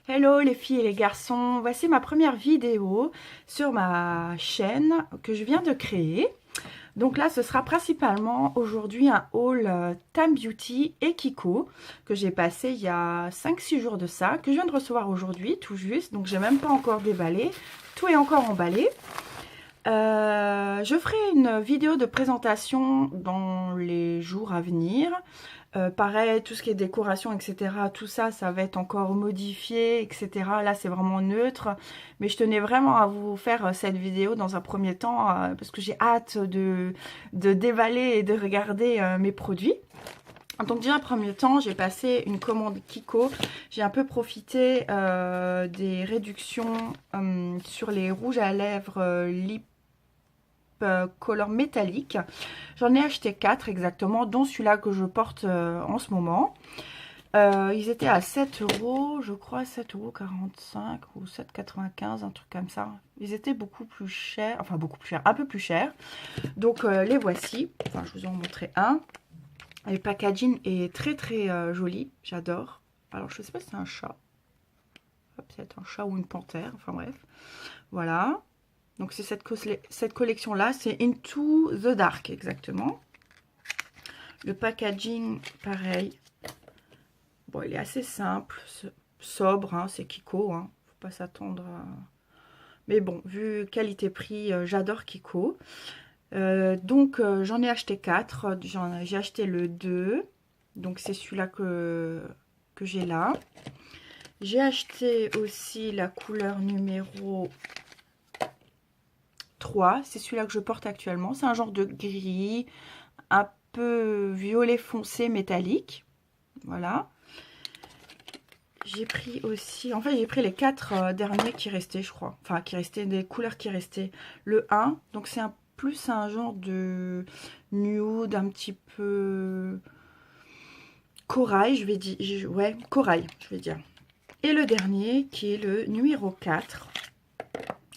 Hello les filles et les garçons, voici ma première vidéo sur ma chaîne que je viens de créer. Donc là ce sera principalement aujourd'hui un haul Tam Beauty et Kiko que j'ai passé il y a 5-6 jours de ça, que je viens de recevoir aujourd'hui tout juste, donc j'ai même pas encore déballé, tout est encore emballé. Je ferai une vidéo de présentation dans les jours à venir. Pareil, tout ce qui est décoration, etc. Tout ça, ça va être encore modifié, etc. Là, c'est vraiment neutre. Mais je tenais vraiment à vous faire cette vidéo dans un premier temps parce que j'ai hâte de dévaler et de regarder mes produits. Donc déjà, en premier temps, j'ai passé une commande Kiko. J'ai un peu profité des réductions sur les rouges à lèvres Lip Color métallique. J'en ai acheté 4 exactement, dont celui-là que je porte en ce moment. Ils étaient à 7 euros, je crois 7,45 € ou 7,95 €, un truc comme ça. Ils étaient beaucoup plus chers, enfin beaucoup plus chers, un peu plus chers. Donc les voici. Enfin, je vous en montrer un. Le packaging est très très joli, j'adore. Alors je sais pas si c'est un chat. Peut-être un chat ou une panthère, enfin bref. Voilà. Donc c'est cette collection-là, c'est Into the Dark exactement. Le packaging, pareil. Bon, il est assez simple, sobre, hein, c'est Kiko, hein. Faut pas s'attendre à... Mais bon, vu qualité-prix, j'adore Kiko. Donc j'en ai acheté 4, j'ai acheté le 2. Donc c'est celui-là que j'ai là. J'ai acheté aussi la couleur numéro 3, c'est celui-là que je porte actuellement. C'est un genre de gris, un peu violet foncé métallique. Voilà. J'ai pris aussi, en fait j'ai pris les 4 derniers qui restaient, je crois. Enfin, qui restaient, des couleurs qui restaient. Le 1, donc c'est plus un genre de nude, un petit peu corail, je vais dire. Ouais, corail, je vais dire. Et le dernier, qui est le numéro 4.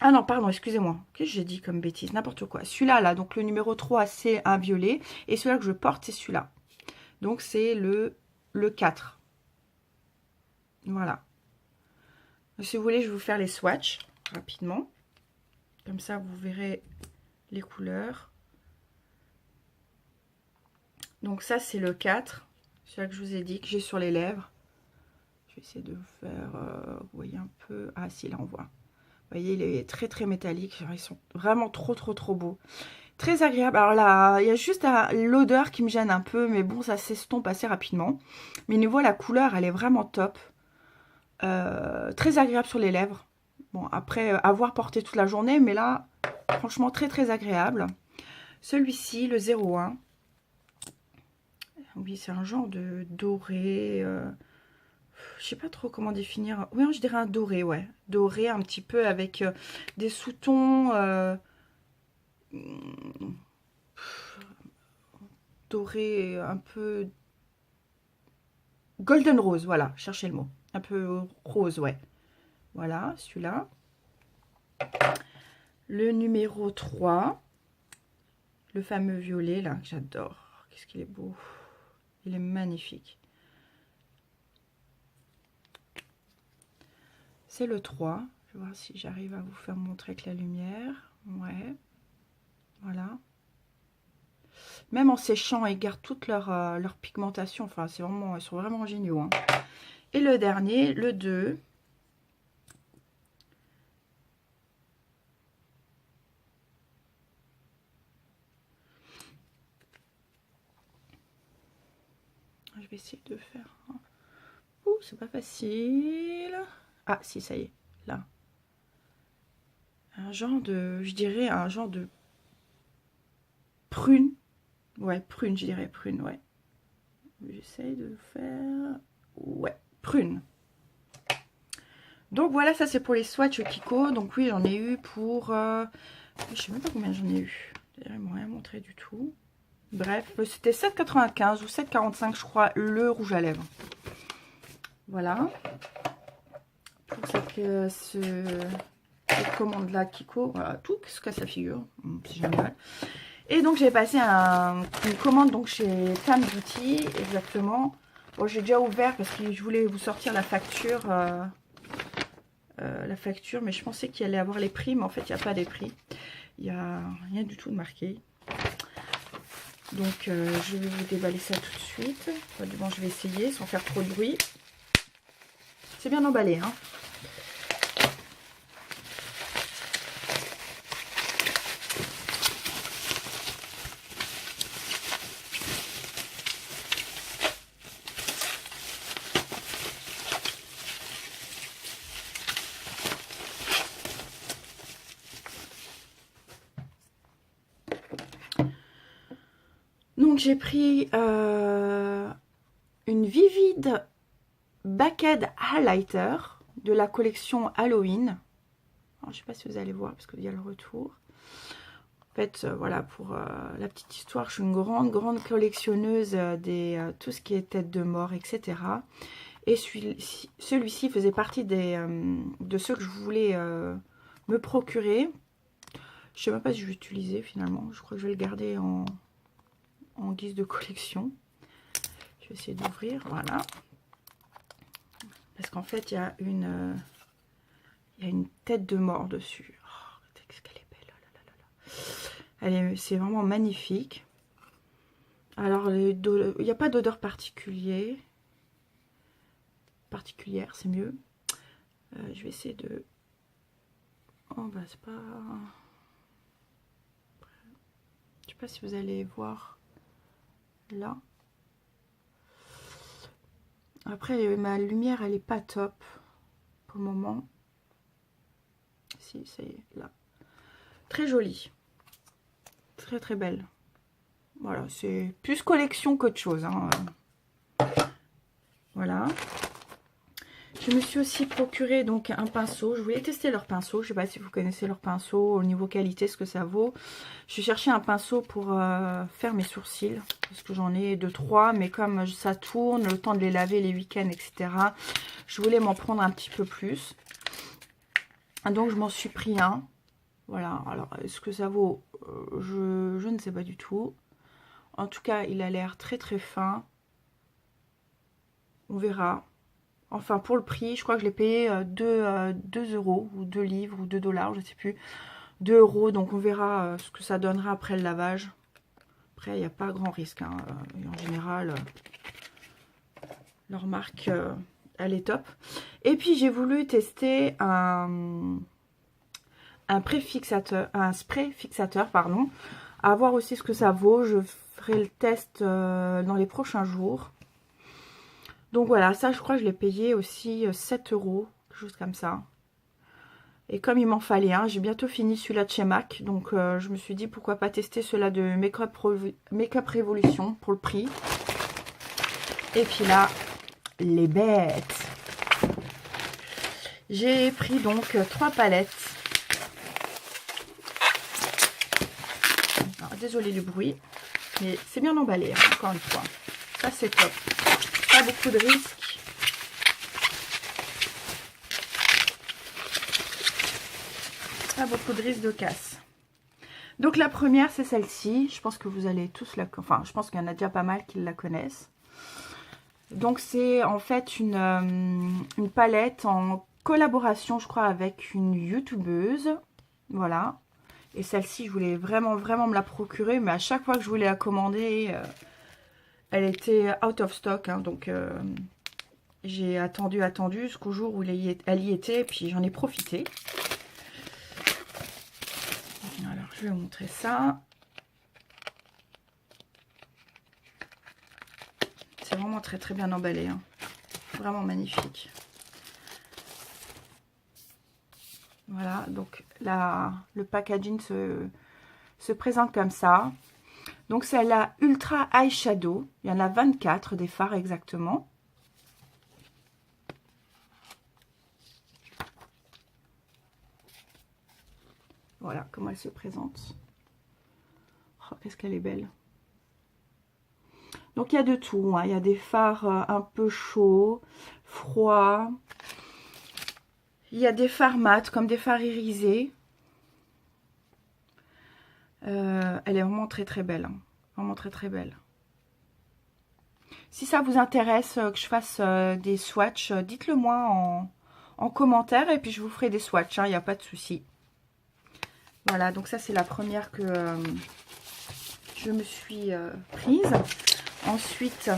Ah non, pardon, excusez-moi. Qu'est-ce que j'ai dit comme bêtise? N'importe quoi. Celui-là, là, donc le numéro 3, c'est un violet. Et celui-là que je porte, c'est celui-là. Donc, c'est le 4. Voilà. Si vous voulez, je vais vous faire les swatchs rapidement. Comme ça, vous verrez les couleurs. Donc, ça, c'est le 4. Celui-là que je vous ai dit, que j'ai sur les lèvres. Je vais essayer de vous faire... vous voyez un peu... Ah, si, là, on voit. Vous voyez, il est très très métallique. Ils sont vraiment trop beaux. Très agréable. Alors là, il y a juste l'odeur qui me gêne un peu. Mais bon, ça s'estompe assez rapidement. Mais niveau la couleur, elle est vraiment top. Très agréable sur les lèvres. Bon, après, avoir porté toute la journée. Mais là, franchement, très agréable. Celui-ci, le 01. Oui, c'est un genre de doré... je sais pas trop comment définir. Oui, je dirais un doré, ouais. Doré un petit peu avec des sous-tons doré un peu golden rose, voilà, cherchez le mot. Un peu rose, ouais. Voilà, celui-là. Le numéro 3. Le fameux violet, là, que j'adore. Qu'est-ce qu'il est beau. Il est magnifique. C'est le 3. Je vais voir si j'arrive à vous faire montrer avec la lumière. Ouais. Voilà. Même en séchant, ils gardent toute leur pigmentation. Enfin, c'est vraiment, ils sont vraiment géniaux. Hein. Et le dernier, le 2. Je vais essayer de faire... Ouh, c'est pas facile. Ah, si, ça y est. Là. Un genre de... Je dirais un genre de... prune. Ouais, prune, je dirais prune, ouais. J'essaye de faire... Ouais, prune. Donc voilà, ça c'est pour les swatchs Kiko. Donc oui, j'en ai eu pour... je sais même pas combien j'en ai eu. D'ailleurs, ils m'ont rien montré du tout. Bref, c'était 7,95 ou 7,45 je crois, le rouge à lèvres. Voilà. Pour cette commande-là Kiko. Voilà, tout ce que ça figure. C'est génial. Et donc j'ai passé une commande donc chez Tam Beauty, exactement. Bon, j'ai déjà ouvert parce que je voulais vous sortir la facture la facture, mais je pensais qu'il allait avoir les prix, mais en fait il n'y a pas les prix. Il n'y a rien du tout de marqué. Donc je vais vous déballer ça tout de suite. Enfin, du moins je vais essayer sans faire trop de bruit. C'est bien emballé, hein. Donc j'ai pris une Vivid Backed Highlighter de la collection Halloween. Alors, je ne sais pas si vous allez voir parce qu'il y a le retour. En fait, voilà, pour la petite histoire, je suis une grande collectionneuse des tout ce qui est tête de mort, etc. Et celui-ci faisait partie de ceux que je voulais me procurer. Je ne sais même pas si je vais l'utiliser finalement. Je crois que je vais le garder en guise de collection. Je vais essayer d'ouvrir, voilà. Parce qu'en fait, il y a une tête de mort dessus. Oh, qu'est-ce qu'elle est belle. Oh là là là. C'est vraiment magnifique. Alors, il n'y a pas d'odeur particulière, c'est mieux. Je vais essayer de... Oh, bah, c'est pas... Je sais pas si vous allez voir là. Après, ma lumière, elle est pas top pour le moment. Si, ça y est, là. Très jolie. Très, très belle. Voilà, c'est plus collection qu'autre chose, hein. Voilà. Je me suis aussi procuré donc un pinceau. Je voulais tester leur pinceau. Je ne sais pas si vous connaissez leur pinceau au niveau qualité, ce que ça vaut. Je cherchais un pinceau pour faire mes sourcils. Parce que j'en ai 2-3. Mais comme ça tourne, le temps de les laver les week-ends, etc. Je voulais m'en prendre un petit peu plus. Donc je m'en suis pris un. Voilà. Alors est-ce que ça vaut je ne sais pas du tout. En tout cas, il a l'air très très fin. On verra. Enfin, pour le prix, je crois que je l'ai payé 2 € ou 2 livres ou 2 $, je ne sais plus. 2 €, donc on verra ce que ça donnera après le lavage. Après, il n'y a pas grand risque, hein. En général, leur marque, elle est top. Et puis, j'ai voulu tester un spray fixateur, pardon. À voir aussi ce que ça vaut. Je ferai le test dans les prochains jours. Donc voilà, ça je crois que je l'ai payé aussi 7 €, quelque chose comme ça. Et comme il m'en fallait un, j'ai bientôt fini celui-là de chez MAC. Donc je me suis dit pourquoi pas tester celui-là de Makeup Revolution pour le prix. Et puis là, les bêtes. J'ai pris donc 3 palettes. Alors, désolé le bruit, mais c'est bien emballé, hein, encore une fois. Ça c'est top. Pas beaucoup de risques. Pas beaucoup de risques de casse. Donc la première c'est celle-ci. Je pense que vous allez tous la... Enfin, je pense qu'il y en a déjà pas mal qui la connaissent. Donc c'est en fait une palette en collaboration, je crois, avec une youtubeuse. Voilà. Et celle-ci, je voulais vraiment me la procurer. Mais à chaque fois que je voulais la commander... elle était out of stock, hein, donc j'ai attendu jusqu'au jour où elle y était, et puis j'en ai profité. Alors, je vais vous montrer ça. C'est vraiment très très bien emballé, hein. Vraiment magnifique. Voilà, donc là, le packaging se présente comme ça. Donc c'est la Ultra Eyeshadow. Il y en a 24 des fards exactement. Voilà comment elle se présente. Oh, qu'est-ce qu'elle est belle. Donc il y a de tout, hein. Il y a des fards un peu chauds, froids. Il y a des fards mat comme des fards irisés. Elle est vraiment très très belle, hein. Vraiment très très belle. Si ça vous intéresse que je fasse des swatchs, dites-le moi en commentaire et puis je vous ferai des swatchs, hein, il n'y a pas de souci. Voilà, donc ça c'est la première que je me suis prise. Ensuite,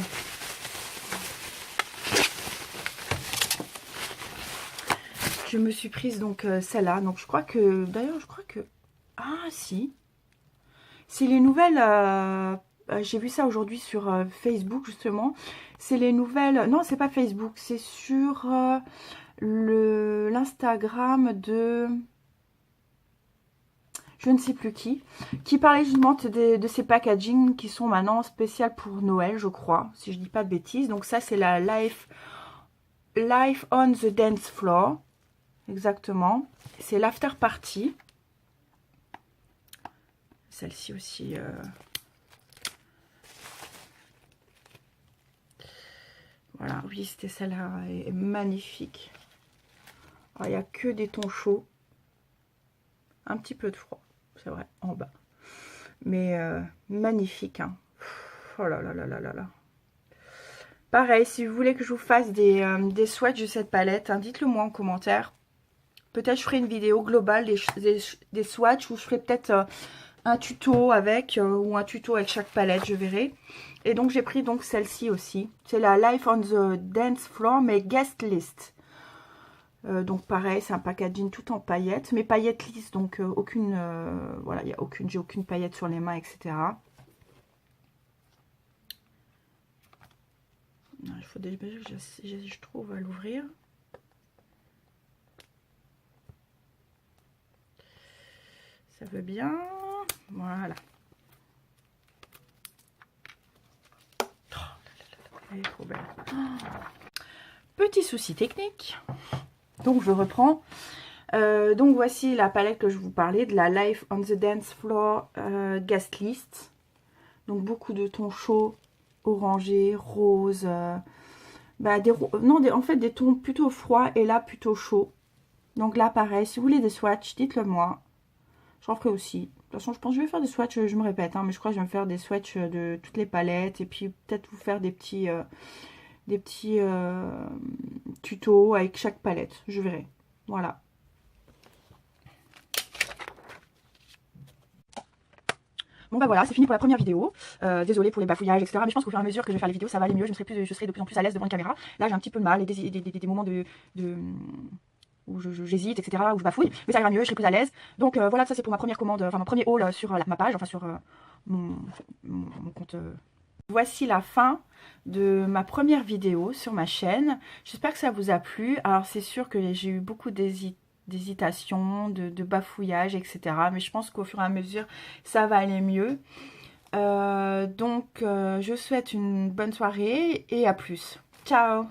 je me suis prise donc celle-là. Donc je crois que, d'ailleurs je crois que, ah si, c'est les nouvelles, j'ai vu ça aujourd'hui sur Facebook justement. C'est les nouvelles, non c'est pas Facebook, c'est sur l'Instagram de... je ne sais plus qui parlait justement de ces packaging qui sont maintenant spéciales pour Noël, je crois, si je dis pas de bêtises. Donc ça, c'est la Life on the Dance Floor, exactement. C'est l'after party. Celle-ci aussi. Voilà, oui, c'était celle-là, elle est magnifique. Alors, il n'y a que des tons chauds, un petit peu de froid, c'est vrai, en bas. Mais magnifique, hein. Oh là là là là là là. Pareil, si vous voulez que je vous fasse des swatchs de cette palette, hein, dites-le moi en commentaire. Peut-être je ferai une vidéo globale des swatchs, ou je ferai peut-être un tuto avec, ou un tuto avec chaque palette, je verrai. Et donc j'ai pris donc celle-ci aussi. C'est la Life on the Dance Floor, mais guest list. Donc pareil, c'est un packaging tout en paillettes, mais paillettes lisses, donc aucune, voilà, j'ai aucune paillette sur les mains, etc. Il faut déjà que je trouve à l'ouvrir. Ça veut bien. Voilà. Elle est trop belle. Petit souci technique. Donc je reprends. Donc voici la palette que je vous parlais, de la Life on the Dance Floor Guest List. Donc beaucoup de tons chauds, orangés, roses. En fait des tons plutôt froids et là plutôt chauds. Donc là pareil, si vous voulez des swatchs, dites-le moi. J'en ferai aussi. De toute façon, je pense que je vais faire des swatchs, je me répète, hein, mais je crois que je vais me faire des swatchs de toutes les palettes. Et puis peut-être vous faire des petits tutos avec chaque palette. Je verrai. Voilà. Bon bah voilà, c'est fini pour la première vidéo. Désolée pour les bafouillages, etc. Mais je pense qu'au fur et à mesure que je vais faire les vidéos, ça va aller mieux. Je serai de plus en plus à l'aise devant une caméra. Là, j'ai un petit peu de mal, des moments où j'hésite, etc., où je bafouille, mais ça ira mieux, je serai plus à l'aise. Donc voilà, ça c'est pour ma première commande, enfin mon premier haul sur ma page, enfin sur mon compte. Voici la fin de ma première vidéo sur ma chaîne. J'espère que ça vous a plu. Alors c'est sûr que j'ai eu beaucoup d'hésitation, de bafouillage, etc. Mais je pense qu'au fur et à mesure, ça va aller mieux. Donc je vous souhaite une bonne soirée et à plus. Ciao!